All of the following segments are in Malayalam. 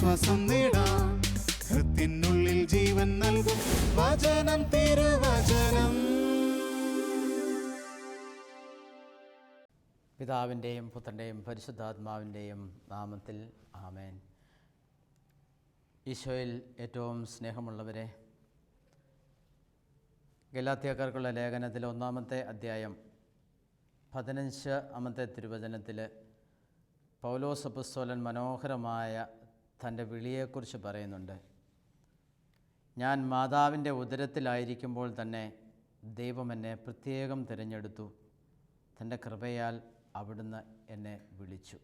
ആശ്വാസം നേടാം. ഹൃത്തിനുള്ളിൽ ജീവൻ നൽകും വചനം, തിരുവചനം. പിതാവിൻ്റെയും പുത്രൻ്റെയും പരിശുദ്ധാത്മാവിൻ്റെയും നാമത്തിൽ ആമേൻ. ഈശോയിൽ ഏറ്റവും സ്നേഹമുള്ളവരെ, ഗലാത്യക്കാർക്കുള്ള ലേഖനത്തിലെ 1-ാമത്തെ അധ്യായം 15-ാമത്തെ തിരുവചനത്തിൽ പൗലോസ് അപ്പോസ്തലൻ മനോഹരമായ തൻ്റെ വിളിയെക്കുറിച്ച് പറയുന്നുണ്ട്. ഞാൻ മാതാവിൻ്റെ ഉദരത്തിലായിരിക്കുമ്പോൾ തന്നെ ദൈവം എന്നെ പ്രത്യേകം തിരഞ്ഞെടുത്തു. തൻ്റെ കൃപയാൽ അവിടുന്ന് എന്നെ വിളിച്ചു.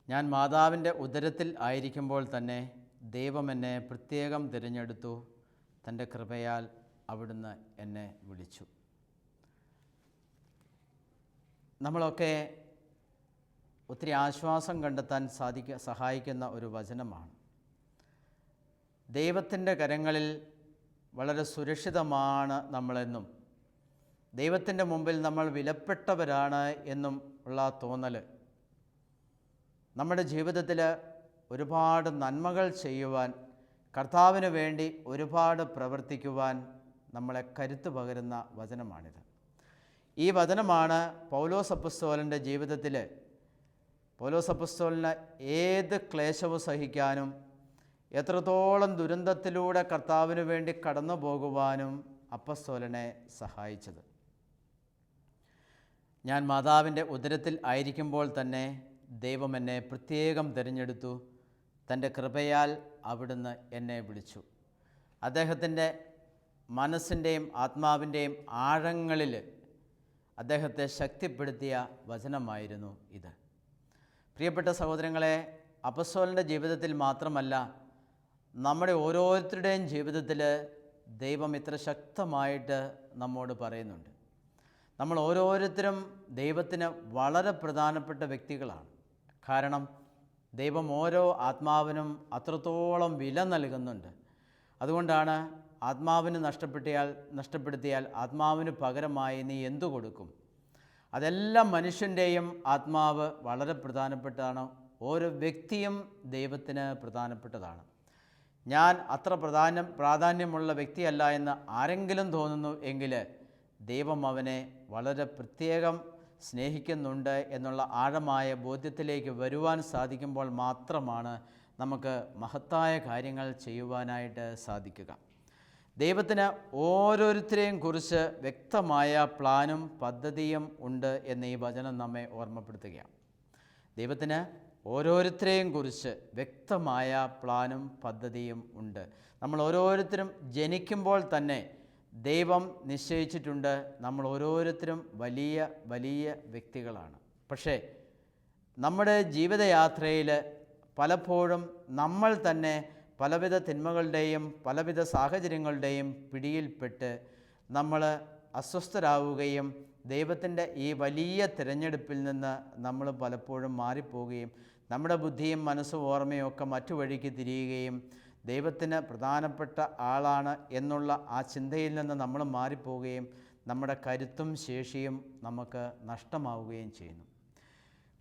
ഞാൻ മാതാവിൻ്റെ ഉദരത്തിൽ ആയിരിക്കുമ്പോൾ തന്നെ ദൈവം എന്നെ പ്രത്യേകം തിരഞ്ഞെടുത്തു. തൻ്റെ കൃപയാൽ അവിടുന്ന് എന്നെ വിളിച്ചു. നമ്മളൊക്കെ ഒത്തിരി ആശ്വാസം കണ്ടെത്താൻ സഹായിക്കുന്ന ഒരു വചനമാണ്. ദൈവത്തിൻ്റെ കരങ്ങളിൽ വളരെ സുരക്ഷിതമാണ് നമ്മളെന്നും ദൈവത്തിൻ്റെ മുമ്പിൽ നമ്മൾ വിലപ്പെട്ടവരാണ് എന്നും ഉള്ള തോന്നൽ നമ്മുടെ ജീവിതത്തിൽ ഒരുപാട് നന്മകൾ ചെയ്യുവാൻ, കർത്താവിന് വേണ്ടി ഒരുപാട് പ്രവർത്തിക്കുവാൻ നമ്മളെ കരുത്ത് പകരുന്ന വചനമാണിത്. ഈ വചനമാണ് പൗലോസ് അപ്പോസ്തലൻ്റെ ജീവിതത്തിൽ പൗലോസ് അപ്പോസ്തലന് ഏത് ക്ലേശവും സഹിക്കാനും എത്രത്തോളം ദുരന്തത്തിലൂടെ കർത്താവിന് വേണ്ടി കടന്നു പോകുവാനും അപ്പോസ്തലനെ സഹായിച്ചത്. ഞാൻ മാതാവിൻ്റെ ഉദരത്തിൽ ആയിരിക്കുമ്പോൾ തന്നെ ദൈവം എന്നെ പ്രത്യേകം തിരഞ്ഞെടുത്തു. തൻ്റെ കൃപയാൽ അവിടുന്ന് എന്നെ വിളിച്ചു. അദ്ദേഹത്തിൻ്റെ മനസ്സിൻ്റെയും ആത്മാവിൻ്റെയും ആഴങ്ങളിൽ അദ്ദേഹത്തെ ശക്തിപ്പെടുത്തിയ വചനമായിരുന്നു ഇത്. പ്രിയപ്പെട്ട സഹോദരങ്ങളെ, അപ്പോസ്തലൻ്റെ ജീവിതത്തിൽ മാത്രമല്ല, നമ്മുടെ ഓരോരുത്തരുടെയും ജീവിതത്തിൽ ദൈവം ഇത്ര ശക്തമായിട്ട് നമ്മോട് പറയുന്നുണ്ട്. നമ്മൾ ഓരോരുത്തരും ദൈവത്തിന് വളരെ പ്രധാനപ്പെട്ട വ്യക്തികളാണ്. കാരണം ദൈവം ഓരോ ആത്മാവിനും അത്രത്തോളം വില നൽകുന്നുണ്ട്. അതുകൊണ്ടാണ് ആത്മാവിന് നഷ്ടപ്പെടുത്തിയാൽ ആത്മാവിന് പകരമായി നീ എന്തു കൊടുക്കും? അതെല്ലാം മനുഷ്യൻ്റെയും ആത്മാവ് വളരെ പ്രധാനപ്പെട്ടതാണ്. ഓരോ വ്യക്തിയും ദൈവത്തിന് പ്രധാനപ്പെട്ടതാണ്. ഞാൻ അത്ര പ്രാധാന്യമുള്ള വ്യക്തിയല്ല എന്ന് ആരെങ്കിലും തോന്നുന്നു എങ്കിൽ ദൈവം അവനെ വളരെ പ്രത്യേകം സ്നേഹിക്കുന്നുണ്ട് എന്നുള്ള ആഴമായ ബോധ്യത്തിലേക്ക് വരുവാൻ സാധിക്കുമ്പോൾ മാത്രമാണ് നമുക്ക് മഹത്തായ കാര്യങ്ങൾ ചെയ്യുവാനായിട്ട് സാധിക്കുക. ദൈവത്തിന് ഓരോരുത്തരെയും കുറിച്ച് വ്യക്തമായ പ്ലാനും പദ്ധതിയും ഉണ്ട് എന്ന് ഈ വചനം നമ്മെ ഓർമ്മപ്പെടുത്തുകയാണ്. ദൈവത്തിന് ഓരോരുത്തരെയും കുറിച്ച് വ്യക്തമായ പ്ലാനും പദ്ധതിയും ഉണ്ട്. നമ്മൾ ഓരോരുത്തരും ജനിക്കുമ്പോൾ തന്നെ ദൈവം നിശ്ചയിച്ചിട്ടുണ്ട് നമ്മൾ ഓരോരുത്തരും വലിയ വലിയ വ്യക്തികളാണ്. പക്ഷേ നമ്മുടെ ജീവിതയാത്രയിൽ പലപ്പോഴും നമ്മൾ തന്നെ പലവിധ തിന്മകളുടെയും പലവിധ സാഹചര്യങ്ങളുടെയും പിടിയിൽപ്പെട്ട് നമ്മൾ അസ്വസ്ഥരാവുകയും ദൈവത്തിൻ്റെ ഈ വലിയ തിരഞ്ഞെടുപ്പിൽ നിന്ന് നമ്മൾ പലപ്പോഴും മാറിപ്പോവുകയും നമ്മുടെ ബുദ്ധിയും മനസ്സും ഓർമ്മയും ഒക്കെ മറ്റു വഴിക്ക് തിരിയുകയും ദൈവത്തിന് പ്രധാനപ്പെട്ട ആളാണ് എന്നുള്ള ആ ചിന്തയിൽ നിന്ന് നമ്മൾ മാറിപ്പോവുകയും നമ്മുടെ കരുത്തും ശേഷിയും നമുക്ക് നഷ്ടമാവുകയും ചെയ്യുന്നു.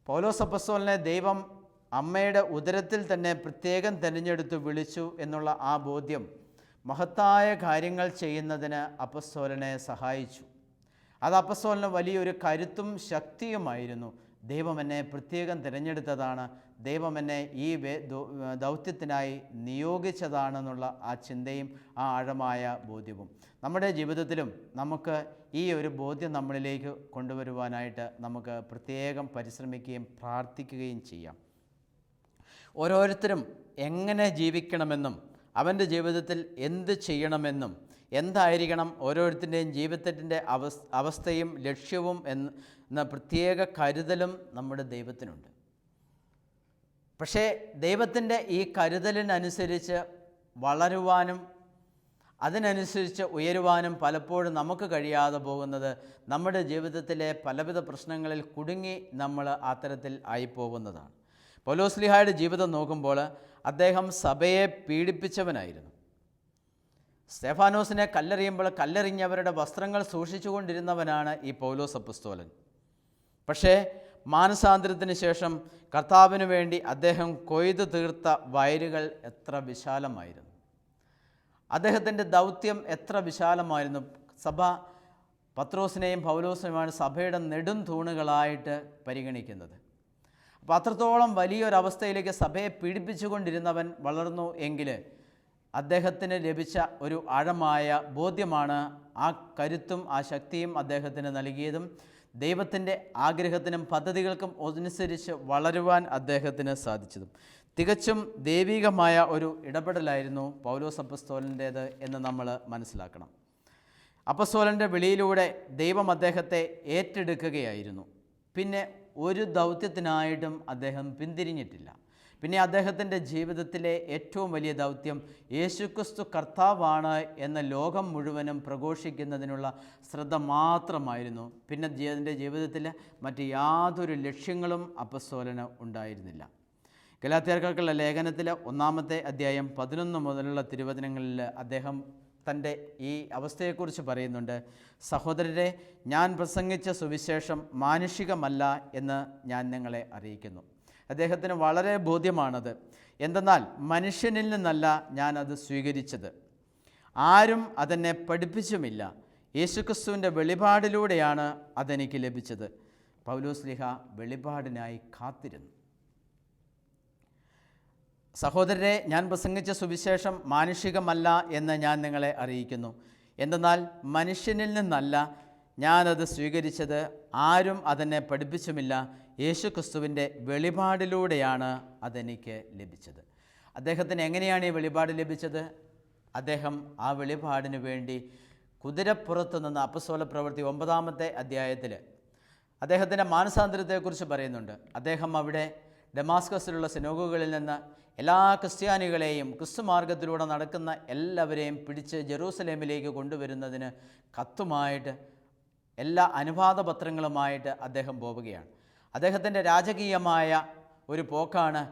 പൗലോസ് അപ്പോസ്തലനെ ദൈവം അമ്മയുടെ ഉദരത്തിൽ തന്നെ പ്രത്യേകം തിരഞ്ഞെടുത്ത് വിളിച്ചു എന്നുള്ള ആ ബോധ്യം മഹത്തായ കാര്യങ്ങൾ ചെയ്യുന്നതിന് അപ്പോസ്തലനെ സഹായിച്ചു. അത് അപ്പോസ്തലന് വലിയൊരു കരുത്തും ശക്തിയുമായിരുന്നു. ദൈവം എന്നെ പ്രത്യേകം തിരഞ്ഞെടുത്തതാണ്, ദൈവം എന്നെ ഈ ദൗത്യത്തിനായി നിയോഗിച്ചതാണെന്നുള്ള ആ ചിന്തയും ആ ആഴമായ ബോധ്യവും നമ്മുടെ ജീവിതത്തിലും നമുക്ക് ഈ ഒരു ബോധ്യം നമ്മളിലേക്ക് കൊണ്ടുവരുവാനായിട്ട് നമുക്ക് പ്രത്യേകം പരിശ്രമിക്കുകയും പ്രാർത്ഥിക്കുകയും ചെയ്യാം. ഓരോരുത്തരും എങ്ങനെ ജീവിക്കണമെന്നും അവൻ്റെ ജീവിതത്തിൽ എന്ത് ചെയ്യണമെന്നും എന്തായിരിക്കണം ഓരോരുത്തരുടെയും ജീവിതത്തിൻ്റെ അവസ്ഥയും ലക്ഷ്യവും എന്ന പ്രത്യേക കരുതലും നമ്മുടെ ദൈവത്തിനുണ്ട്. പക്ഷേ ദൈവത്തിൻ്റെ ഈ കരുതലിനനുസരിച്ച് വളരുവാനും അതിനനുസരിച്ച് ഉയരുവാനും പലപ്പോഴും നമുക്ക് കഴിയാതെ പോകുന്നത് നമ്മുടെ ജീവിതത്തിലെ പലവിധ പ്രശ്നങ്ങളിൽ കുടുങ്ങി നമ്മൾ അത്തരത്തിൽ ആയിപ്പോകുന്നതാണ്. പൗലോസ്ലീഹായുടെ ജീവിതം നോക്കുമ്പോൾ അദ്ദേഹം സഭയെ പീഡിപ്പിച്ചവനായിരുന്നു. സ്തെഫാനോസിനെ കല്ലെറിയുമ്പോൾ കല്ലെറിഞ്ഞവരുടെ വസ്ത്രങ്ങൾ സൂക്ഷിച്ചുകൊണ്ടിരുന്നവനാണ് ഈ പൗലോസ് അപ്പോസ്തലൻ. പക്ഷേ മാനസാന്തരത്തിന് ശേഷം കർത്താവിന് വേണ്ടി അദ്ദേഹം കൊയ്തു തീർത്ത വയലുകൾ എത്ര വിശാലമായിരുന്നു. അദ്ദേഹത്തിൻ്റെ ദൗത്യം എത്ര വിശാലമായിരുന്നു. സഭ പത്രോസിനെയും പൗലോസിനെയുമാണ് സഭയുടെ നെടും തൂണുകളായിട്ട് പരിഗണിക്കുന്നത്. അപ്പോൾ അത്രത്തോളം വലിയൊരവസ്ഥയിലേക്ക് സഭയെ പീഡിപ്പിച്ചുകൊണ്ടിരുന്നവൻ വളർന്നു എങ്കിൽ അദ്ദേഹത്തിന് ലഭിച്ച ഒരു ആഴമായ ബോധ്യമാണ് ആ കരുത്തും ആ ശക്തിയും അദ്ദേഹത്തിന് നൽകിയതും ദൈവത്തിൻ്റെ ആഗ്രഹത്തിനും പദ്ധതികൾക്കും അനുസരിച്ച് വളരുവാൻ അദ്ദേഹത്തിന് സാധിച്ചതും. തികച്ചും ദൈവികമായ ഒരു ഇടപെടലായിരുന്നു പൗലോസ് അപ്പസ്തോലൻ്റേത് എന്ന് നമ്മൾ മനസ്സിലാക്കണം. അപ്പസ്തോലൻ്റെ വിളിയിലൂടെ ദൈവം അദ്ദേഹത്തെ ഏറ്റെടുക്കുകയായിരുന്നു. പിന്നെ ഒരു ദൗത്യത്തിനായിട്ടും അദ്ദേഹം പിന്തിരിഞ്ഞിട്ടില്ല. പിന്നെ അദ്ദേഹത്തിൻ്റെ ജീവിതത്തിലെ ഏറ്റവും വലിയ ദൗത്യം യേശുക്രിസ്തു കർത്താവാണ് എന്ന ലോകം മുഴുവനും പ്രഘോഷിക്കുന്നതിനുള്ള ശ്രദ്ധ മാത്രമായിരുന്നു. പിന്നെ എൻ്റെ ജീവിതത്തിൽ മറ്റ് യാതൊരു ലക്ഷ്യങ്ങളും അപ്പസ്തോലന് ഉണ്ടായിരുന്നില്ല. ഗലാത്യർക്കുള്ള ലേഖനത്തിൽ 1-ാമത്തെ അധ്യായം 11 മുതലുള്ള തിരുവചനങ്ങളിൽ അദ്ദേഹം തൻ്റെ ഈ അവസ്ഥയെക്കുറിച്ച് പറയുന്നുണ്ട്. സഹോദരരെ, ഞാൻ പ്രസംഗിച്ച സുവിശേഷം മാനുഷികമല്ല എന്ന് ഞാൻ നിങ്ങളെ അറിയിക്കുന്നു. അദ്ദേഹത്തിന് വളരെ ബോധ്യമാണത്. എന്തെന്നാൽ മനുഷ്യനിൽ നിന്നല്ല ഞാനത് സ്വീകരിച്ചത്, ആരും അതെന്നെ പഠിപ്പിച്ചുമില്ല, യേശുക്രിസ്തുവിൻ്റെ വെളിപാടിലൂടെയാണ് അതെനിക്ക് ലഭിച്ചത്. പൗലോസ്ലീഹ വെളിപാടിനായി കാത്തിരുന്നു. സഹോദരരെ, ഞാൻ പ്രസംഗിച്ച സുവിശേഷം മാനുഷികമല്ല എന്ന് ഞാൻ നിങ്ങളെ അറിയിക്കുന്നു. എന്തെന്നാൽ മനുഷ്യനിൽ നിന്നല്ല ഞാനത് സ്വീകരിച്ചത്, ആരും അതെന്നെ പഠിപ്പിച്ചുമില്ല, യേശുക്രിസ്തുവിൻ്റെ വെളിപാടിലൂടെയാണ് അതെനിക്ക് ലഭിച്ചത്. അദ്ദേഹത്തിന് എങ്ങനെയാണ് ഈ വെളിപാട് ലഭിച്ചത്? അദ്ദേഹം ആ വെളിപാടിന് വേണ്ടി കുതിരപ്പുറത്ത് നിന്ന് അപ്പസ്തോല പ്രവൃത്തി 9-ാമത്തെ അധ്യായത്തിൽ അദ്ദേഹത്തിൻ്റെ മാനസാന്തരത്തെക്കുറിച്ച് പറയുന്നുണ്ട്. അദ്ദേഹം അവിടെ ഡമാസ്കസിലുള്ള സിനഗോഗുകളിൽ നിന്ന് എല്ലാ ക്രിസ്ത്യാനികളെയും ക്രിസ്തുമാർഗത്തിലൂടെ നടക്കുന്ന എല്ലാവരെയും പിടിച്ച് ജെറൂസലേമിലേക്ക് കൊണ്ടുവരുന്നതിന് കത്തുമായിട്ട് എല്ലാ അനുവാദപത്രങ്ങളുമായിട്ട് അദ്ദേഹം പോവുകയാണ്. അദ്ദേഹത്തിൻ്റെ രാജകീയമായ ഒരു പോക്കാണ്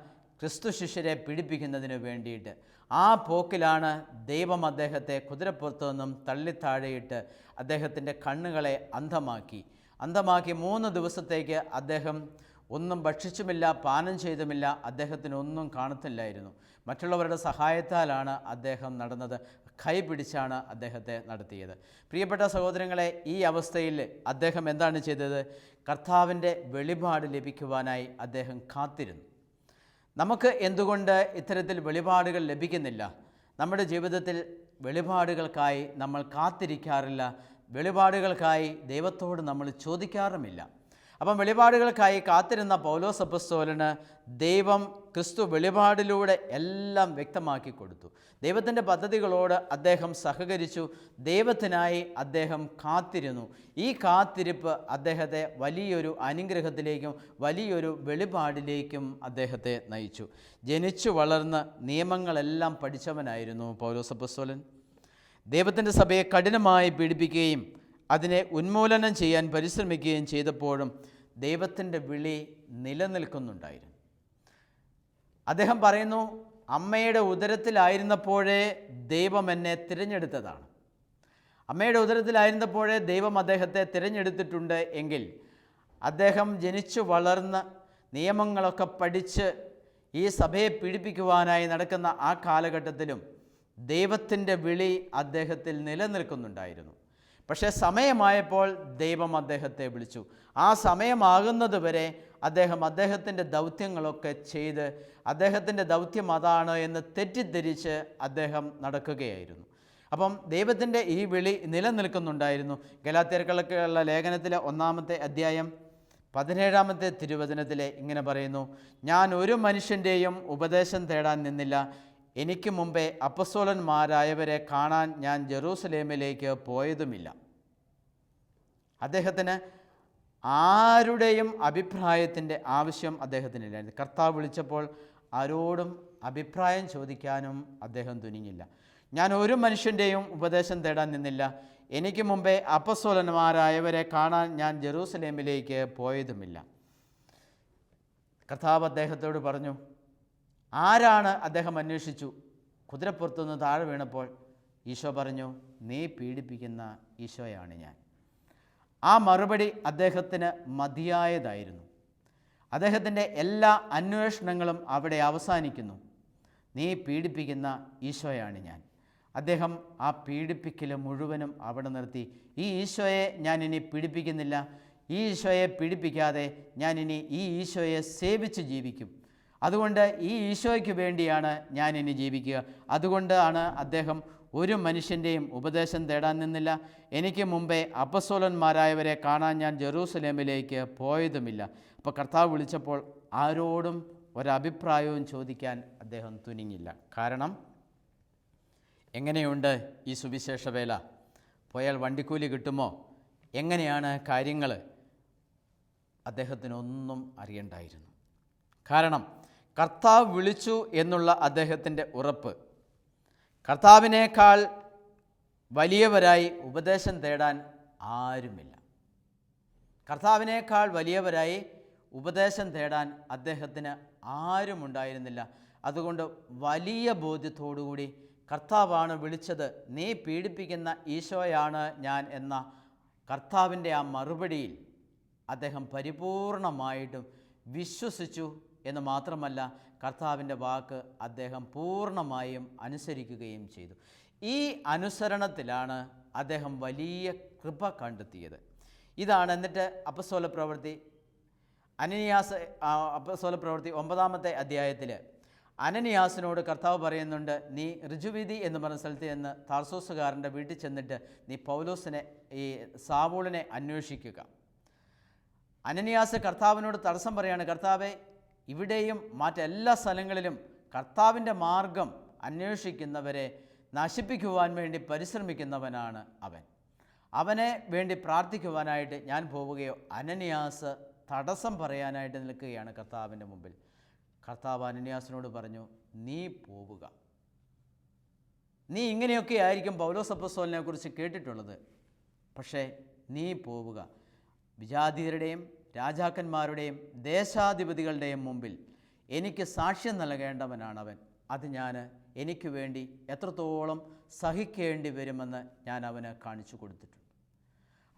ക്രിസ്തു ശിഷ്യരെ പീഡിപ്പിക്കുന്നതിന് വേണ്ടിയിട്ട്. ആ പോക്കിലാണ് ദൈവം അദ്ദേഹത്തെ കുതിരപ്പുറത്തു നിന്നും തള്ളിത്താഴെയിട്ട് അദ്ദേഹത്തിൻ്റെ കണ്ണുകളെ അന്ധമാക്കി 3 ദിവസത്തേക്ക് അദ്ദേഹം ഒന്നും ഭക്ഷിച്ചുമില്ല, പാനം ചെയ്തുമില്ല. അദ്ദേഹത്തിനൊന്നും കാണത്തില്ലായിരുന്നു. മറ്റുള്ളവരുടെ സഹായത്താലാണ് അദ്ദേഹം നടന്നത്. കൈ പിടിച്ചാണ് അദ്ദേഹത്തെ നടത്തിയത്. പ്രിയപ്പെട്ട സഹോദരങ്ങളെ, ഈ അവസ്ഥയിൽ അദ്ദേഹം എന്താണ് ചെയ്തത്? കർത്താവിൻ്റെ വെളിപാട് ലഭിക്കുവാനായി അദ്ദേഹം കാത്തിരുന്നു. നമുക്ക് എന്തുകൊണ്ട് ഇത്തരത്തിൽ വെളിപാടുകൾ ലഭിക്കുന്നില്ല? നമ്മുടെ ജീവിതത്തിൽ വെളിപാടുകൾക്കായി നമ്മൾ കാത്തിരിക്കാറില്ല. വെളിപാടുകൾക്കായി ദൈവത്തോട് നമ്മൾ ചോദിക്കാറുമില്ല. അപ്പം വെളിപാടുകൾക്കായി കാത്തിരുന്ന പൗലോസ് അപ്പസ്തോലന് ദൈവം ക്രിസ്തു വെളിപാടിലൂടെ എല്ലാം വ്യക്തമാക്കി കൊടുത്തു. ദൈവത്തിൻ്റെ പദ്ധതികളോട് അദ്ദേഹം സഹകരിച്ചു. ദൈവത്തിനായി അദ്ദേഹം കാത്തിരുന്നു. ഈ കാത്തിരിപ്പ് അദ്ദേഹത്തെ വലിയൊരു അനുഗ്രഹത്തിലേക്കും വലിയൊരു വെളിപാടിലേക്കും അദ്ദേഹത്തെ നയിച്ചു. ജനിച്ചു വളർന്ന് നിയമങ്ങളെല്ലാം പഠിച്ചവനായിരുന്നു പൗലോസ് അപ്പസ്തോലൻ. ദൈവത്തിൻ്റെ സഭയെ കഠിനമായി പീഡിപ്പിക്കുകയും അതിനെ ഉന്മൂലനം ചെയ്യാൻ പരിശ്രമിക്കുകയും ചെയ്തപ്പോഴും ദൈവത്തിൻ്റെ വിളി നിലനിൽക്കുന്നുണ്ടായിരുന്നു. അദ്ദേഹം പറയുന്നു, അമ്മയുടെ ഉദരത്തിലായിരുന്നപ്പോഴേ ദൈവം എന്നെ തിരഞ്ഞെടുത്തതാണ്. അമ്മയുടെ ഉദരത്തിലായിരുന്നപ്പോഴേ ദൈവം അദ്ദേഹത്തെ തിരഞ്ഞെടുത്തിട്ടുണ്ട് എങ്കിൽ അദ്ദേഹം ജനിച്ചു വളർന്ന് നിയമങ്ങളൊക്കെ പഠിച്ച് ഈ സഭയെ പീഡിപ്പിക്കുവാനായി നടക്കുന്ന ആ കാലഘട്ടത്തിലും ദൈവത്തിൻ്റെ വിളി അദ്ദേഹത്തിൽ നിലനിൽക്കുന്നുണ്ടായിരുന്നു. പക്ഷേ സമയമായപ്പോൾ ദൈവം അദ്ദേഹത്തെ വിളിച്ചു. ആ സമയമാകുന്നത് വരെ അദ്ദേഹത്തിൻ്റെ ദൗത്യങ്ങളൊക്കെ ചെയ്ത് അദ്ദേഹത്തിൻ്റെ ദൗത്യം അതാണ് എന്ന് തെറ്റിദ്ധരിച്ച് അദ്ദേഹം നടക്കുകയായിരുന്നു. അപ്പം ദൈവത്തിൻ്റെ ഈ വിളി നിലനിൽക്കുന്നുണ്ടായിരുന്നു. ഗലാത്യർക്കുള്ള ലേഖനത്തിലെ 1-ാമത്തെ അധ്യായം 17-ാമത്തെ തിരുവചനത്തിലെ ഇങ്ങനെ പറയുന്നു, ഞാൻ ഒരു മനുഷ്യൻ്റെയും ഉപദേശം തേടാൻ നിന്നില്ല, എനിക്ക് മുമ്പേ അപ്പസ്തോലന്മാരായവരെ കാണാൻ ഞാൻ ജെറൂസലേമിലേക്ക് പോയതുമില്ല. അദ്ദേഹത്തിന് ആരുടെയും അഭിപ്രായത്തിൻ്റെ ആവശ്യം അദ്ദേഹത്തിനില്ലായിരുന്നു. കർത്താവ് വിളിച്ചപ്പോൾ ആരോടും അഭിപ്രായം ചോദിക്കാനും അദ്ദേഹം തുനിഞ്ഞില്ല. ഞാൻ ഒരു മനുഷ്യൻ്റെയും ഉപദേശം തേടാൻ നിന്നില്ല, എനിക്ക് മുമ്പേ അപ്പസ്തോലന്മാരായവരെ കാണാൻ ഞാൻ ജെറൂസലേമിലേക്ക് പോയതുമില്ല. കർത്താവ് അദ്ദേഹത്തോട് പറഞ്ഞു. ആരാണ് അദ്ദേഹം അന്വേഷിച്ചു. കുതിരപ്പുറത്തുനിന്ന് താഴെ വീണപ്പോൾ ഈശോ പറഞ്ഞു, നീ പീഡിപ്പിക്കുന്ന ഈശോയാണ് ഞാൻ. ആ മറുപടി അദ്ദേഹത്തിന് മതിയായതായിരുന്നു. അദ്ദേഹത്തിൻ്റെ എല്ലാ അന്വേഷണങ്ങളും അവിടെ അവസാനിക്കുന്നു. നീ പീഡിപ്പിക്കുന്ന ഈശോയാണ് ഞാൻ. അദ്ദേഹം ആ പീഡിപ്പിക്കൽ മുഴുവനും അവിടെ നിർത്തി. ഈ ഈശോയെ ഞാൻ ഇനി പീഡിപ്പിക്കുന്നില്ല. ഈ ഈശോയെ പീഡിപ്പിക്കാതെ ഞാൻ ഇനി ഈ ഈശോയെ സേവിച്ച് ജീവിക്കും. അതുകൊണ്ട് ഈ ഈശോയ്ക്ക് വേണ്ടിയാണ് ഞാൻ ഇനി ജീവിക്കുക. അതുകൊണ്ടാണ് അദ്ദേഹം ഒരു മനുഷ്യൻ്റെയും ഉപദേശം തേടാൻ നിന്നില്ല. എനിക്ക് മുമ്പേ അപ്പസ്തോലന്മാരായവരെ കാണാൻ ഞാൻ ജെറൂസലേമിലേക്ക് പോയതുമില്ല. അപ്പോൾ കർത്താവ് വിളിച്ചപ്പോൾ ആരോടും ഒരഭിപ്രായവും ചോദിക്കാൻ അദ്ദേഹം തുനിഞ്ഞില്ല. കാരണം എങ്ങനെയുണ്ട് ഈ സുവിശേഷ വേല? പോയാൽ വണ്ടിക്കൂലി കിട്ടുമോ? എങ്ങനെയാണ് കാര്യങ്ങൾ? അദ്ദേഹത്തിനൊന്നും അറിയണ്ടായിരുന്നു. കാരണം കർത്താവ് വിളിച്ചു എന്നുള്ള അദ്ദേഹത്തിൻ്റെ ഉറപ്പ്, കർത്താവിനേക്കാൾ വലിയവരായി ഉപദേശം തേടാൻ ആരുമില്ല. കർത്താവിനേക്കാൾ വലിയവരായി ഉപദേശം തേടാൻ അദ്ദേഹത്തിന് ആരുമുണ്ടായിരുന്നില്ല. അതുകൊണ്ട് വലിയ ബോധ്യത്തോടുകൂടി കർത്താവാണ് വിളിച്ചത്, നീ പീഡിപ്പിക്കുന്ന ഈശോയാണ് ഞാൻ എന്ന കർത്താവിൻ്റെ ആ മറുപടിയിൽ അദ്ദേഹം പരിപൂർണമായിട്ടും വിശ്വസിച്ചു എന്ന് മാത്രമല്ല, കർത്താവിൻ്റെ വാക്ക് അദ്ദേഹം പൂർണ്ണമായും അനുസരിക്കുകയും ചെയ്തു. ഈ അനുസരണത്തിലാണ് അദ്ദേഹം വലിയ കൃപ കണ്ടെത്തിയത്. ഇതാണ് എന്നിട്ട് അപ്പസ്തോലപ്രവൃത്തി 9-ാമത്തെ അധ്യായത്തിൽ അനനിയാസിനോട് കർത്താവ് പറയുന്നുണ്ട്, നീ ഋജുവിധി എന്ന് പറഞ്ഞ സ്ഥലത്ത് ചെന്ന് താർസോസുകാരൻ്റെ വീട്ടിൽ ചെന്നിട്ട് നീ പൗലോസിനെ ഈ സാവൂളിനെ അന്വേഷിക്കുക. അനനിയാസ് കർത്താവിനോട് തടസ്സം പറയാണ്, കർത്താവെ, ഇവിടെയും മറ്റെല്ലാ സ്ഥലങ്ങളിലും കർത്താവിൻ്റെ മാർഗം അന്വേഷിക്കുന്നവരെ നശിപ്പിക്കുവാൻ വേണ്ടി പരിശ്രമിക്കുന്നവനാണ് അവനെ വേണ്ടി പ്രാർത്ഥിക്കുവാനായിട്ട് ഞാൻ പോവുകയോ? അനനിയാസ് തടസ്സം പറയാനായിട്ട് നിൽക്കുകയാണ് കർത്താവിൻ്റെ മുമ്പിൽ. കർത്താവ് അനനിയാസിനോട് പറഞ്ഞു, നീ പോവുക. നീ ഇങ്ങനെയൊക്കെ ആയിരിക്കും പൗലോസ് അപ്പോസ്തലനെ കുറിച്ച് കേട്ടിട്ടുള്ളത്, പക്ഷേ നീ പോവുക. വിജാതീയരുടെയും രാജാക്കന്മാരുടെയും ദേശാധിപതികളുടെയും മുമ്പിൽ എനിക്ക് സാക്ഷ്യം നൽകേണ്ടവനാണ് അവൻ. അത് എനിക്ക് വേണ്ടി എത്രത്തോളം സഹിക്കേണ്ടി വരുമെന്ന് ഞാൻ അവന് കാണിച്ചു കൊടുത്തിട്ടുണ്ട്.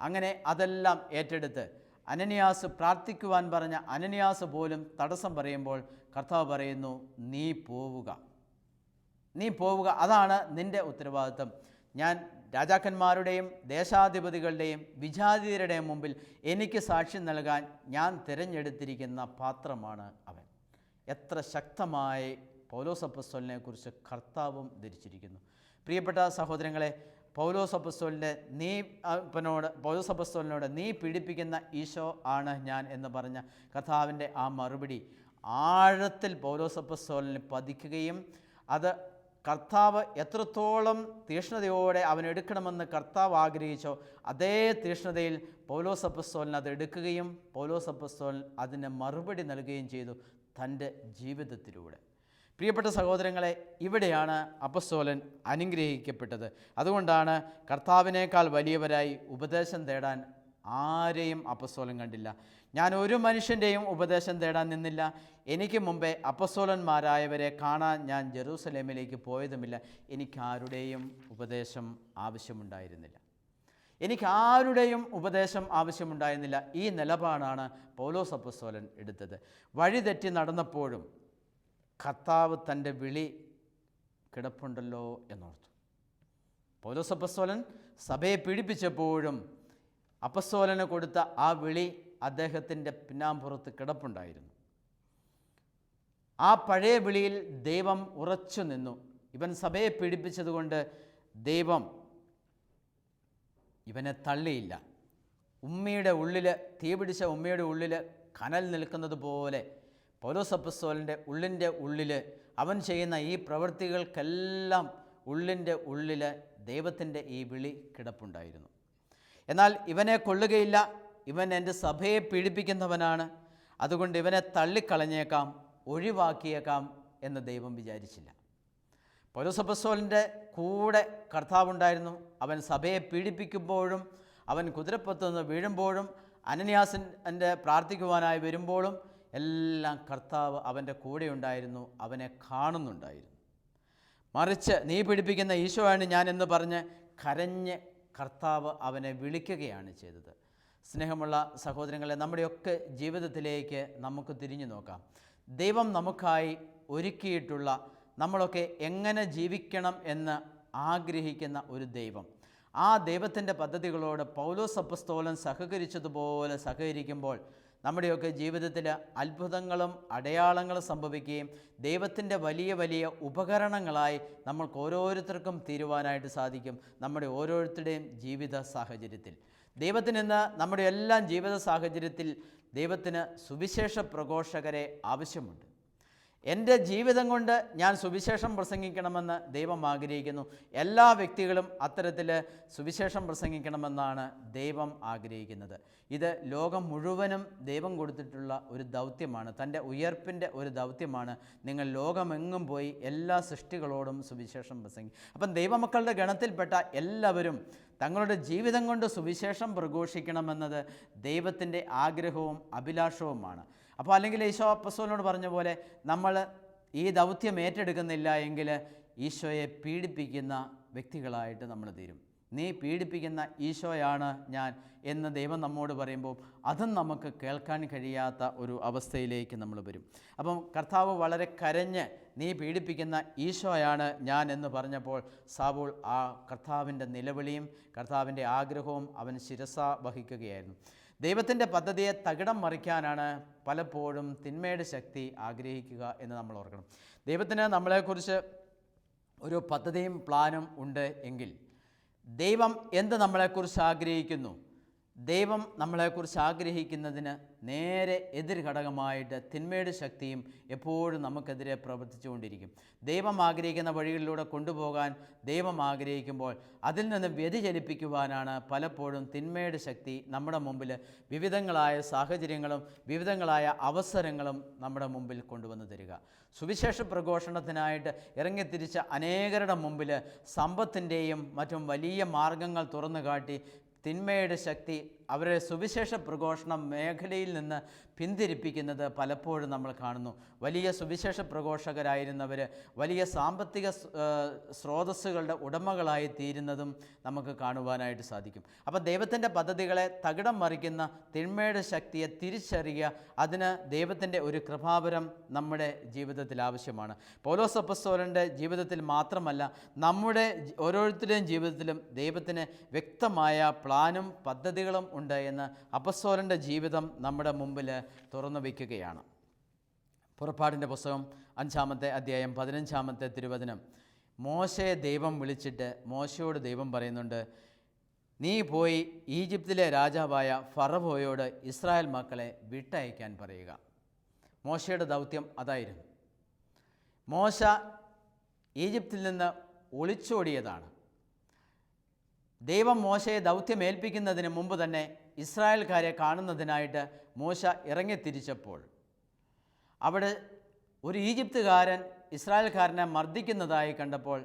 അങ്ങനെ അതെല്ലാം ഏറ്റെടുത്ത് അനനിയാസ് പ്രാർത്ഥിക്കുവാൻ പറഞ്ഞ അനനിയാസ് പോലും തടസ്സം പറയുമ്പോൾ കർത്താവ് പറയുന്നു, നീ പോവുക. അതാണ് നിൻ്റെ ഉത്തരവാദിത്വം. ഞാൻ രാജാക്കന്മാരുടെയും ദേശാധിപതികളുടെയും വിജാതീയരുടെയും മുമ്പിൽ എനിക്ക് സാക്ഷ്യം നൽകാൻ ഞാൻ തിരഞ്ഞെടുത്തിരിക്കുന്ന പാത്രമാണ് അവൻ. എത്ര ശക്തമായി പൗലോസ് അപ്പോസ്തലനെ കുറിച്ച് കർത്താവും ധരിച്ചിരിക്കുന്നു. പ്രിയപ്പെട്ട സഹോദരങ്ങളെ, പൗലോസ് അപ്പോസ്തലനോട് നീ പീഡിപ്പിക്കുന്ന ഈശോ ആണ് ഞാൻ എന്ന് പറഞ്ഞ കർത്താവിൻ്റെ ആ മറുപടി ആഴത്തിൽ പൗലോസ് അപ്പോസ്തലനിൽ പതിക്കുകയും അത് കർത്താവ് എത്രത്തോളം തീഷ്ണതയോടെ അവനെടുക്കണമെന്ന് കർത്താവ് ആഗ്രഹിച്ചോ അതേ തീഷ്ണതയിൽ പൗലോസ് അപ്പോസ്തലൻ അത് എടുക്കുകയും പൗലോസ് അപ്പോസ്തലൻ അതിന് മറുപടി നൽകുകയും ചെയ്തു തൻ്റെ ജീവിതത്തിലൂടെ. പ്രിയപ്പെട്ട സഹോദരങ്ങളെ, ഇവിടെയാണ് അപ്പോസ്തലൻ അനുഗ്രഹിക്കപ്പെട്ടത്. അതുകൊണ്ടാണ് കർത്താവിനേക്കാൾ വലിയവരായി ഉപദേശം തേടാൻ ആരെയും അപ്പോസ്തലൻ കണ്ടില്ല. ഞാൻ ഒരു മനുഷ്യൻ്റെയും ഉപദേശം തേടാൻ നിന്നില്ല. എനിക്ക് മുമ്പേ അപ്പോസ്തലന്മാരായവരെ കാണാൻ ഞാൻ ജെറൂസലേമിലേക്ക് പോയതുമില്ല. എനിക്കാരുടെയും ഉപദേശം ആവശ്യമുണ്ടായിരുന്നില്ല. ഈ നിലപാടാണ് പൗലോസ് അപ്പോസ്തലൻ എടുത്തത്. വഴിതെറ്റി നടന്നപ്പോഴും കർത്താവ് തൻ്റെ വിളി കിടപ്പുണ്ടല്ലോ എന്നോർത്തു. പൗലോസ് അപ്പോസ്തലൻ സഭയെ പീഡിപ്പിച്ചപ്പോഴും അപ്പോസ്തലന് കൊടുത്ത ആ വിളി അദ്ദേഹത്തിൻ്റെ പിന്നാമ്പുറത്ത് കിടപ്പുണ്ടായിരുന്നു. ആ പഴയ വിളിയിൽ ദൈവം ഉറച്ചു നിന്നു. ഇവൻ സഭയെ പീഡിപ്പിച്ചതുകൊണ്ട് ദൈവം ഇവനെ തള്ളിയില്ല. തീപിടിച്ച ഉമ്മയുടെ ഉള്ളിൽ കനൽ നിൽക്കുന്നത് പോലെ പൗലോസ് അപ്പോസ്തലൻ്റെ ഉള്ളിൽ അവൻ ചെയ്യുന്ന ഈ പ്രവൃത്തികൾക്കെല്ലാം ഉള്ളിൻ്റെ ഉള്ളിൽ ദൈവത്തിൻ്റെ ഈ വിളി കിടപ്പുണ്ടായിരുന്നു. എന്നാൽ ഇവനെ കൊള്ളുകയില്ല, ഇവൻ എൻ്റെ സഭയെ പീഡിപ്പിക്കുന്നവനാണ്, അതുകൊണ്ട് ഇവനെ തള്ളിക്കളഞ്ഞേക്കാം, ഒഴിവാക്കിയേക്കാം എന്ന് ദൈവം വിചാരിച്ചില്ല. പൗലോസ് അപ്പോസ്തലൻ്റെ കൂടെ കർത്താവുണ്ടായിരുന്നു. അവൻ സഭയെ പീഡിപ്പിക്കുമ്പോഴും അവൻ കുതിരപ്പുറത്ത് നിന്ന് വീഴുമ്പോഴും അനനിയാസിൻ്റെ പ്രാർത്ഥിക്കുവാനായി വരുമ്പോഴും എല്ലാം കർത്താവ് അവൻ്റെ കൂടെ ഉണ്ടായിരുന്നു, അവനെ കാണുന്നുണ്ടായിരുന്നു. മറിച്ച് നീ പീഡിപ്പിക്കുന്ന ഈശോയാണ് ഞാൻ എന്ന് പറഞ്ഞ് കരഞ്ഞ് കർത്താവ് അവനെ വിളിക്കുകയാണ് ചെയ്തത്. സ്നേഹമുള്ള സഹോദരങ്ങളെ, നമ്മുടെയൊക്കെ ജീവിതത്തിലേക്ക് നമുക്ക് തിരിഞ്ഞു നോക്കാം. ദൈവം നമുക്കായി ഒരുക്കിയിട്ടുള്ള, നമ്മളൊക്കെ എങ്ങനെ ജീവിക്കണം എന്ന് ആഗ്രഹിക്കുന്ന ഒരു ദൈവം, ആ ദൈവത്തിൻ്റെ പദ്ധതികളോട് പൗലോസ് അപ്പോസ്തലൻ സഹകരിച്ചതുപോലെ സഹകരിക്കുമ്പോൾ നമ്മുടെയൊക്കെ ജീവിതത്തിൽ അത്ഭുതങ്ങളും അടയാളങ്ങളും സംഭവിക്കുകയും ദൈവത്തിൻ്റെ വലിയ വലിയ ഉപകരണങ്ങളായി നമ്മൾക്ക് ഓരോരുത്തർക്കും തീരുവാനായിട്ട് സാധിക്കും. നമ്മുടെ ഓരോരുത്തരുടെയും ജീവിത സാഹചര്യത്തിൽ ദൈവത്തിന് ഇന്ന് നമ്മുടെ എല്ലാം ജീവിത സാഹചര്യത്തിൽ ദൈവത്തിന് സുവിശേഷ പ്രഘോഷകരെ ആവശ്യമുണ്ട്. എൻ്റെ ജീവിതം കൊണ്ട് ഞാൻ സുവിശേഷം പ്രസംഗിക്കണമെന്ന് ദൈവം ആഗ്രഹിക്കുന്നു. എല്ലാ വ്യക്തികളും അത്തരത്തിൽ സുവിശേഷം പ്രസംഗിക്കണമെന്നാണ് ദൈവം ആഗ്രഹിക്കുന്നത്. ഇത് ലോകം മുഴുവനും ദൈവം കൊടുത്തിട്ടുള്ള ഒരു ദൗത്യമാണ്, തൻ്റെ ഉയർപ്പിൻ്റെ ഒരു ദൗത്യമാണ്. നിങ്ങൾ ലോകമെങ്ങും പോയി എല്ലാ സൃഷ്ടികളോടും സുവിശേഷം പ്രസംഗിക്കും. അപ്പം ദൈവമക്കളുടെ ഗണത്തിൽപ്പെട്ട എല്ലാവരും തങ്ങളുടെ ജീവിതം കൊണ്ട് സുവിശേഷം പ്രഘോഷിക്കണമെന്നത് ദൈവത്തിൻ്റെ ആഗ്രഹവും അഭിലാഷവുമാണ്. അപ്പോൾ അല്ലെങ്കിൽ ഈശോ അപ്പോസ്തലനോട് പറഞ്ഞ പോലെ നമ്മൾ ഈ ദൗത്യം ഏറ്റെടുക്കുന്നില്ല എങ്കിൽ ഈശോയെ പീഡിപ്പിക്കുന്ന വ്യക്തികളായിട്ട് നമ്മൾ തീരും. നീ പീഡിപ്പിക്കുന്ന ഈശോയാണ് ഞാൻ എന്ന് ദൈവം നമ്മോട് പറയുമ്പോൾ അതും നമുക്ക് കേൾക്കാൻ കഴിയാത്ത ഒരു അവസ്ഥയിലേക്ക് നമ്മൾ വരും. അപ്പം കർത്താവ് വളരെ കരഞ്ഞ് നീ പീഡിപ്പിക്കുന്ന ഈശോയാണ് ഞാൻ എന്ന് പറഞ്ഞപ്പോൾ സാവൂൾ ആ കർത്താവിൻ്റെ നിലവിളിയും കർത്താവിൻ്റെ ആഗ്രഹവും അവൻ ശിരസ വഹിക്കുകയായിരുന്നു. ദൈവത്തിൻ്റെ പദ്ധതിയെ തകിടം മറിക്കാനാണ് പലപ്പോഴും തിന്മയുടെ ശക്തി ആഗ്രഹിക്കുക എന്ന് നമ്മൾ ഓർക്കണം. ദൈവത്തിന് നമ്മളെക്കുറിച്ച് ഒരു പദ്ധതിയും പ്ലാനും ഉണ്ട് എങ്കിൽ ദൈവം എന്ത് നമ്മളെക്കുറിച്ച് ആഗ്രഹിക്കുന്നു, ദൈവം നമ്മളെക്കുറിച്ച് ആഗ്രഹിക്കുന്നതിന് നേരെ എതിർ ഘടകമായിട്ട് തിന്മയുടെ ശക്തിയും എപ്പോഴും നമുക്കെതിരെ പ്രവർത്തിച്ചുകൊണ്ടിരിക്കും. ദൈവം ആഗ്രഹിക്കുന്ന വഴികളിലൂടെ കൊണ്ടുപോകാൻ ദൈവം ആഗ്രഹിക്കുമ്പോൾ അതിൽ നിന്ന് വ്യതിചലിപ്പിക്കുവാനാണ് പലപ്പോഴും തിന്മയുടെ ശക്തി നമ്മുടെ മുമ്പിൽ വിവിധങ്ങളായ സാഹചര്യങ്ങളും വിവിധങ്ങളായ അവസരങ്ങളും നമ്മുടെ മുമ്പിൽ കൊണ്ടുവന്ന് തരിക. സുവിശേഷ പ്രഘോഷണത്തിനായിട്ട് ഇറങ്ങിത്തിരിച്ച അനേകരുടെ മുമ്പിൽ സമ്പത്തിൻ്റെയും മറ്റും വലിയ മാർഗങ്ങൾ തുറന്നു കാട്ടി തിന്മയുടെ ശക്തി അവരെ സുവിശേഷ പ്രഘോഷണ മേഖലയിൽ നിന്ന് പിന്തിരിപ്പിക്കുന്നത് പലപ്പോഴും നമ്മൾ കാണുന്നു. വലിയ സുവിശേഷ പ്രഘോഷകരായിരുന്നവർ വലിയ സാമ്പത്തിക സ്രോതസ്സുകളുടെ ഉടമകളായി തീരുന്നതും നമുക്ക് കാണുവാനായിട്ട് സാധിക്കും. അപ്പോൾ ദൈവത്തിൻ്റെ പദ്ധതികളെ തകിടം മറിക്കുന്ന തിന്മയുടെ ശക്തിയെ തിരിച്ചറിയുക, അതിന് ദൈവത്തിൻ്റെ ഒരു കൃപാവരം നമ്മുടെ ജീവിതത്തിൽ ആവശ്യമാണ്. പൗലോസ് അപ്പോസ്തലൻ്റെ ജീവിതത്തിൽ മാത്രമല്ല, നമ്മുടെ ഓരോരുത്തരുടെയും ജീവിതത്തിലും ദൈവത്തിന് വ്യക്തമായ പ്ലാനും പദ്ധതികളും ഉണ്ട് എന്ന് അപ്പോസ്തലൻ്റെ ജീവിതം നമ്മുടെ മുമ്പിൽ തുറന്നു വയ്ക്കുകയാണ്. പുറപ്പാടിൻ്റെ പുസ്തകം 5-ാമത്തെ അധ്യായം 15-ാമത്തെ തിരുവചനം, മോശയെ ദൈവം വിളിച്ചിട്ട് മോശയോട് ദൈവം പറയുന്നുണ്ട്, നീ പോയി ഈജിപ്തിലെ രാജാവായ ഫറവോയോട് ഇസ്രായേൽ മക്കളെ വിട്ടയക്കാൻ പറയുക. മോശയുടെ ദൗത്യം അതായിരുന്നു. മോശ ഈജിപ്തിൽ നിന്ന് ഒളിച്ചോടിയതാണ്. ദൈവം മോശയെ ദൗത്യം ഏൽപ്പിക്കുന്നതിന് മുമ്പ് തന്നെ ഇസ്രായേൽക്കാരെ കാണുന്നതിനായിട്ട് മോശ ഇറങ്ങിത്തിരിച്ചപ്പോൾ അവിടെ ഒരു ഈജിപ്തുകാരൻ ഇസ്രായേൽക്കാരനെ മർദ്ദിക്കുന്നതായി കണ്ടപ്പോൾ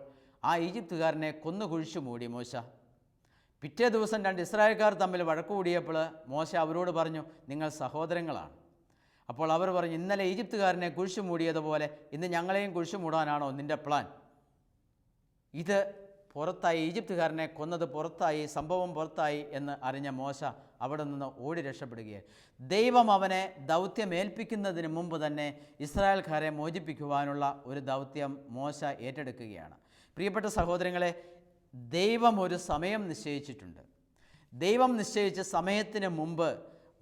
ആ ഈജിപ്തുകാരനെ കുഴിച്ചു മൂടി മോശ. പിറ്റേ ദിവസം 2 ഇസ്രായേൽക്കാർ തമ്മിൽ വഴക്ക് കൂടിയപ്പോൾ മോശ അവരോട് പറഞ്ഞു, നിങ്ങൾ സഹോദരങ്ങളാണ്. അപ്പോൾ അവർ പറഞ്ഞു, ഇന്നലെ ഈജിപ്തുകാരനെ കുഴിച്ചു മൂടിയതുപോലെ ഇന്ന് ഞങ്ങളെയും കുഴിച്ചു മൂടാനാണോ നിൻ്റെ പ്ലാൻ? ഇത് പുറത്തായി, ഈജിപ്തുകാരനെ കൊന്നത് പുറത്തായി, സംഭവം പുറത്തായി എന്ന് അറിഞ്ഞ മോശ അവിടെ നിന്ന് ഓടി രക്ഷപ്പെടുകയാണ്. ദൈവം അവനെ ദൗത്യം ഏൽപ്പിക്കുന്നതിന് മുമ്പ് തന്നെ ഇസ്രായേൽക്കാരെ മോചിപ്പിക്കുവാനുള്ള ഒരു ദൗത്യം മോശ ഏറ്റെടുക്കുകയാണ്. പ്രിയപ്പെട്ട സഹോദരങ്ങളെ, ദൈവം ഒരു സമയം നിശ്ചയിച്ചിട്ടുണ്ട്. ദൈവം നിശ്ചയിച്ച സമയത്തിന് മുമ്പ്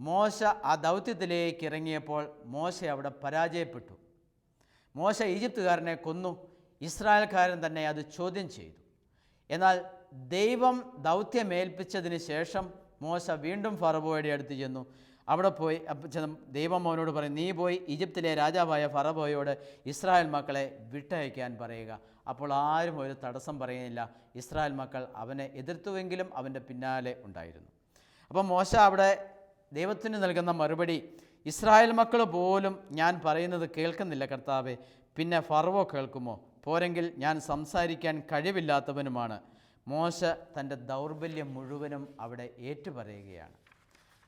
മോശ ആ ദൗത്യത്തിലേക്ക് ഇറങ്ങിയപ്പോൾ മോശ അവിടെ പരാജയപ്പെട്ടു. മോശ ഈജിപ്തുകാരനെ കൊന്നു. ഇസ്രായേൽക്കാരൻ തന്നെ അത് ചോദ്യം ചെയ്തു. എന്നാൽ ദൈവം ദൗത്യമേൽപ്പിച്ചതിന് ശേഷം മോശ വീണ്ടും ഫറവോയുടെ അടുത്ത് ചെന്നു. അവിടെ പോയി ദൈവം അവനോട് പറയും, നീ പോയി ഈജിപ്തിലെ രാജാവായ ഫറവോയോട് ഇസ്രായേൽ മക്കളെ വിട്ടയക്കാൻ പറയുക. അപ്പോൾ ആരും ഒരു തടസ്സം പറയുന്നില്ല. ഇസ്രായേൽ മക്കൾ അവനെ എതിർത്തുവെങ്കിലും അവൻ്റെ പിന്നാലെ ഉണ്ടായിരുന്നു. അപ്പം മോശ അവിടെ ദൈവത്തിന് നൽകുന്ന മറുപടി, ഇസ്രായേൽ മക്കൾ പോലും ഞാൻ പറയുന്നത് കേൾക്കുന്നില്ല കർത്താവേ, പിന്നെ ഫറവോ കേൾക്കുമോ? പോരെങ്കിൽ ഞാൻ സംസാരിക്കാൻ കഴിവില്ലാത്തവനുമാണ്. മോശ തൻ്റെ ദൗർബല്യം മുഴുവനും അവിടെ ഏറ്റുപറയുകയാണ്.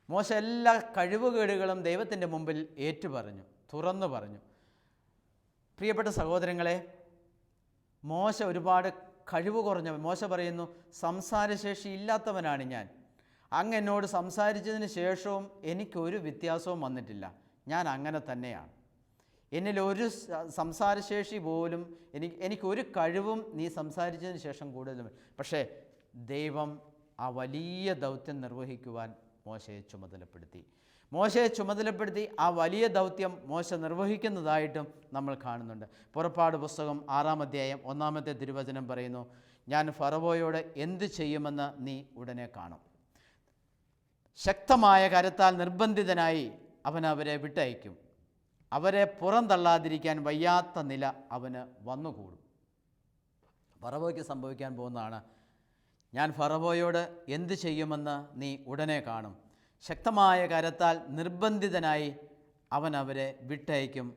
മോശ എല്ലാ കഴിവുകേടുകളും ദൈവത്തിൻ്റെ മുമ്പിൽ ഏറ്റുപറഞ്ഞു, തുറന്നു പറഞ്ഞു. പ്രിയപ്പെട്ട സഹോദരങ്ങളെ, മോശ ഒരുപാട് കഴിവ് കുറഞ്ഞവൻ. മോശ പറയുന്നു, സംസാരശേഷി ഇല്ലാത്തവനാണ് ഞാൻ. അങ്ങ് എന്നോട് സംസാരിച്ചതിന് ശേഷവും എനിക്കൊരു വ്യത്യാസവും വന്നിട്ടില്ല. ഞാൻ അങ്ങനെ തന്നെയാണ്. എന്നിലൊരു സംസാരശേഷി പോലും എനിക്കൊരു കഴിവും നീ സംസാരിച്ചതിന് ശേഷം കൂടുതലും. പക്ഷേ ദൈവം ആ വലിയ ദൗത്യം നിർവഹിക്കുവാൻ മോശയെ ചുമതലപ്പെടുത്തി ആ വലിയ ദൗത്യം മോശ നിർവഹിക്കുന്നതായിട്ടും നമ്മൾ കാണുന്നുണ്ട്. പുറപ്പാട് പുസ്തകം 6-ാം അധ്യായം 1-ാമത്തെ തിരുവചനം പറയുന്നു, ഞാൻ ഫറവോയോട് എന്ത് ചെയ്യുമെന്ന് നീ ഉടനെ കാണും. ശക്തമായ കരത്താൽ നിർബന്ധിതനായി അവൻ അവരെ വിട്ടയക്കും. അവരെ പുറന്തള്ളാതിരിക്കാൻ വയ്യാത്ത നില അവന് വന്നുകൂടും. ഫറവോയ്ക്ക് സംഭവിക്കാൻ പോകുന്നതാണ്. ഞാൻ ഫറവോയോട് എന്ത് ചെയ്യുമെന്ന് നീ ഉടനെ കാണും. ശക്തമായ കരത്താൽ നിർബന്ധിതനായി അവൻ അവരെ വിട്ടയക്കും.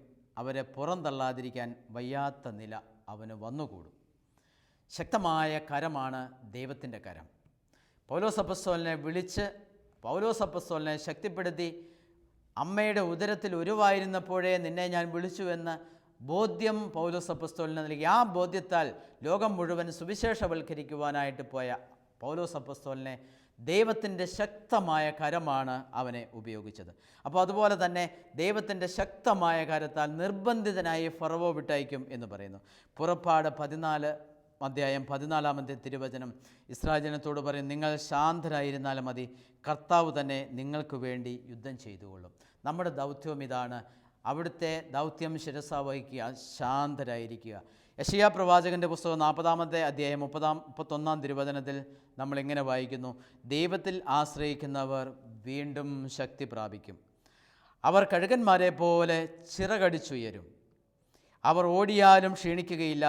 അവരെ പുറന്തള്ളാതിരിക്കാൻ വയ്യാത്ത നില അവന് വന്നുകൂടും. ശക്തമായ കരമാണ് ദൈവത്തിൻ്റെ കരം. പൗലോസ് അപ്പസ്തോലനെ ശക്തിപ്പെടുത്തി അമ്മയുടെ ഉദരത്തിൽ ഉരുവായിരുന്നപ്പോഴേ നിന്നെ ഞാൻ വിളിച്ചു എന്ന ബോധ്യം പൗലോസ് അപ്പസ്തോലന് നൽകി. ആ ബോധ്യത്താൽ ലോകം മുഴുവൻ സുവിശേഷവൽക്കരിക്കുവാനായിട്ട് പോയ പൗലോസ് അപ്പസ്തോലനെ ദൈവത്തിൻ്റെ ശക്തമായ കരമാണ് അവനെ ഉപയോഗിച്ചത്. അപ്പോൾ അതുപോലെ തന്നെ ദൈവത്തിൻ്റെ ശക്തമായ കരത്താൽ നിർബന്ധിതനായി ഫറവോ വിട്ടയക്കും എന്ന് പറയുന്നു. പുറപ്പാട് 14 അധ്യായം 14-ാമത്തെ തിരുവചനം ഇസ്രായേൽ ജനത്തോട് പറയും, നിങ്ങൾ ശാന്തരായിരുന്നാലും മതി, കർത്താവ് തന്നെ നിങ്ങൾക്ക് വേണ്ടി യുദ്ധം ചെയ്തുകൊള്ളും. നമ്മുടെ ദൗത്യം ഇതാണ്. അവിടുത്തെ ദൗത്യം ശിരസാ വഹിക്കുക, ശാന്തരായിരിക്കുക. യെശയ്യാ പ്രവാചകൻ്റെ പുസ്തകം 40-ാമത്തെ അധ്യായം 31-ാം തിരുവചനത്തിൽ നമ്മളിങ്ങനെ വായിക്കുന്നു, ദൈവത്തിൽ ആശ്രയിക്കുന്നവർ വീണ്ടും ശക്തി പ്രാപിക്കും. അവർ കഴുകന്മാരെ പോലെ ചിറകടിച്ചുയരും. അവർ ഓടിയാലും ക്ഷീണിക്കുകയില്ല,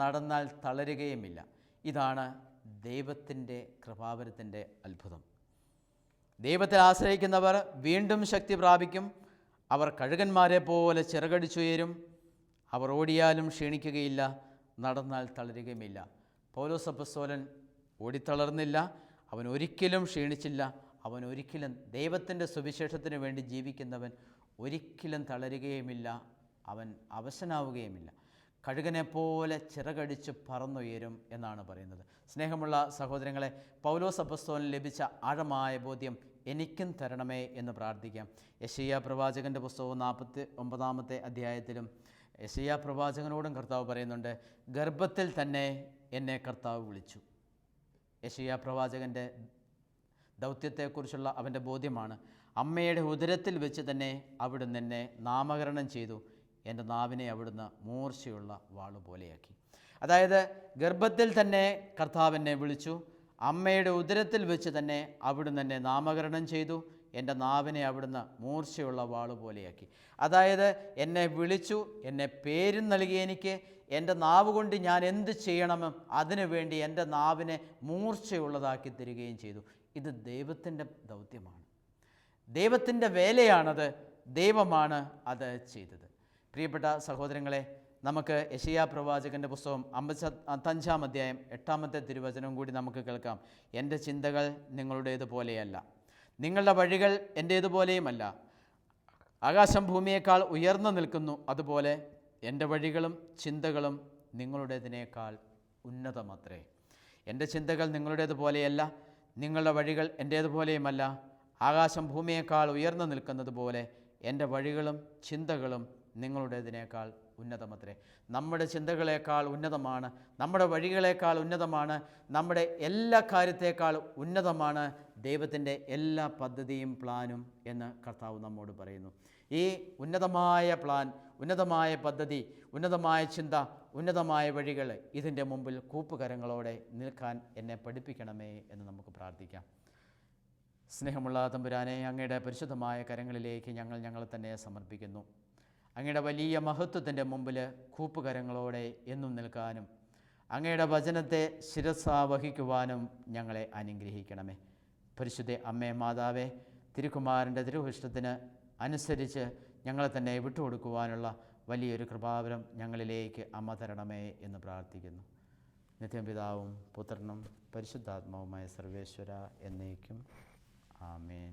നടന്നാൽ തളരുകയുമില്ല. ഇതാണ് ദൈവത്തിൻ്റെ കൃപാവരത്തിൻ്റെ അത്ഭുതം. ദൈവത്തിൽ ആശ്രയിക്കുന്നവർ വീണ്ടും ശക്തി പ്രാപിക്കും. അവർ കഴുകന്മാരെ പോലെ ചിറകടിച്ചുയരും. അവർ ഓടിയാലും ക്ഷീണിക്കുകയില്ല, നടന്നാൽ തളരുകയുമില്ല. പൗലോസ് അപ്പസ്തോലൻ ഓടിത്തളർന്നില്ല, അവൻ ഒരിക്കലും ക്ഷീണിച്ചില്ല. അവൻ ഒരിക്കലും ദൈവത്തിൻ്റെ സുവിശേഷത്തിന് വേണ്ടി ജീവിക്കുന്നവൻ ഒരിക്കലും തളരുകയുമില്ല, അവൻ അവശനാവുകയുമില്ല. കഴുകനെപ്പോലെ ചിറകടിച്ച് പറന്നുയരും എന്നാണ് പറയുന്നത്. സ്നേഹമുള്ള സഹോദരങ്ങളെ, പൗലോസ് അപ്പസ്തോലന് ലഭിച്ച ആഴമായ ബോധ്യം എനിക്കും തരണമേ എന്ന് പ്രാർത്ഥിക്കാം. യെശയ്യാ പ്രവാചകൻ്റെ പുസ്തകം 49-ാമത്തെ അധ്യായത്തിലും യെശയ്യാ പ്രവാചകനോടും കർത്താവ് പറയുന്നുണ്ട്, ഗർഭത്തിൽ തന്നെ എന്നെ കർത്താവ് വിളിച്ചു. യെശയ്യാ പ്രവാചകൻ്റെ ദൗത്യത്തെക്കുറിച്ചുള്ള അവൻ്റെ ബോധ്യമാണ്, അമ്മയുടെ ഉദരത്തിൽ വെച്ച് തന്നെ അവിടുന്ന് എന്നെ നാമകരണം ചെയ്തു, എൻ്റെ നാവിനെ അവിടുന്ന് മൂർച്ചയുള്ള വാളുപോലെയാക്കി. അതായത് ഗർഭത്തിൽ തന്നെ കർത്താവ് എന്നെ വിളിച്ചു, അമ്മയുടെ ഉദരത്തിൽ വെച്ച് തന്നെ അവിടുന്ന് എന്നെ നാമകരണം ചെയ്തു, എൻ്റെ നാവിനെ അവിടുന്ന് മൂർച്ചയുള്ള വാളുപോലെയാക്കി. അതായത് എന്നെ വിളിച്ചു, എന്നെ പേരും നൽകി. എനിക്ക് എൻ്റെ നാവ് കൊണ്ട് ഞാൻ എന്ത് ചെയ്യണമെന്നും അതിനു വേണ്ടി എൻ്റെ നാവിനെ മൂർച്ചയുള്ളതാക്കി തരികയും ചെയ്തു. ഇത് ദൈവത്തിൻ്റെ ദൗത്യമാണ്, ദൈവത്തിൻ്റെ വേലയാണത്, ദൈവമാണ് അത് ചെയ്തത്. പ്രിയപ്പെട്ട സഹോദരങ്ങളെ, നമുക്ക് യെശയ്യാ പ്രവാചകൻ്റെ പുസ്തകം 55-ാം അധ്യായം 8-ാമത്തെ തിരുവചനം കൂടി നമുക്ക് കേൾക്കാം. എൻ്റെ ചിന്തകൾ നിങ്ങളുടേതുപോലെയല്ല, നിങ്ങളുടെ വഴികൾ എൻ്റേതുപോലെയുമല്ല. ആകാശം ഭൂമിയേക്കാൾ ഉയർന്നു നിൽക്കുന്നു, അതുപോലെ എൻ്റെ വഴികളും ചിന്തകളും നിങ്ങളുടേതിനേക്കാൾ ഉന്നതമത്രേ. എൻ്റെ ചിന്തകൾ നിങ്ങളുടേതുപോലെയല്ല, നിങ്ങളുടെ വഴികൾ എൻ്റേതുപോലെയുമല്ല. ആകാശം ഭൂമിയേക്കാൾ ഉയർന്നു നിൽക്കുന്നത് പോലെ എൻ്റെ വഴികളും ചിന്തകളും നിങ്ങളുടേതിനേക്കാൾ ഉന്നതമത്രേ. നമ്മുടെ ചിന്തകളേക്കാൾ ഉന്നതമാണ്, നമ്മുടെ വഴികളേക്കാൾ ഉന്നതമാണ്, നമ്മുടെ എല്ലാ കാര്യത്തേക്കാൾ ഉന്നതമാണ് ദൈവത്തിൻ്റെ എല്ലാ പദ്ധതിയും പ്ലാനും എന്ന് കർത്താവ് നമ്മോട് പറയുന്നു. ഈ ഉന്നതമായ പ്ലാൻ, ഉന്നതമായ പദ്ധതി, ഉന്നതമായ ചിന്ത, ഉന്നതമായ വഴികൾ, ഇതിൻ്റെ മുമ്പിൽ കൂപ്പുകരങ്ങളോടെ നിൽക്കാൻ എന്നെ പഠിപ്പിക്കണമേ എന്ന് നമുക്ക് പ്രാർത്ഥിക്കാം. സ്നേഹമുള്ള തമ്പുരാനെ, അങ്ങയുടെ പരിശുദ്ധമായ കരങ്ങളിലേക്ക് ഞങ്ങളെ തന്നെ സമർപ്പിക്കുന്നു. അങ്ങയുടെ വലിയ മഹത്വത്തിൻ്റെ മുമ്പിൽ കൂപ്പുകരങ്ങളോടെ എന്നും നിൽക്കാനും അങ്ങയുടെ വചനത്തെ ശിരസാ വഹിക്കുവാനും ഞങ്ങളെ അനുഗ്രഹിക്കണമേ. പരിശുദ്ധ അമ്മേ മാതാവേ, തിരുക്കുമാരൻ്റെ തിരുവിഷ്ടത്തിന് അനുസരിച്ച് ഞങ്ങളെ തന്നെ വിട്ടുകൊടുക്കുവാനുള്ള വലിയൊരു കൃപാവരം ഞങ്ങളിലേക്ക് അമ്മ തരണമേ എന്ന് പ്രാർത്ഥിക്കുന്നു. നിത്യം പിതാവും പുത്രനും പരിശുദ്ധാത്മാവുമായ സർവേശ്വര എന്നേക്കും ആമേൻ.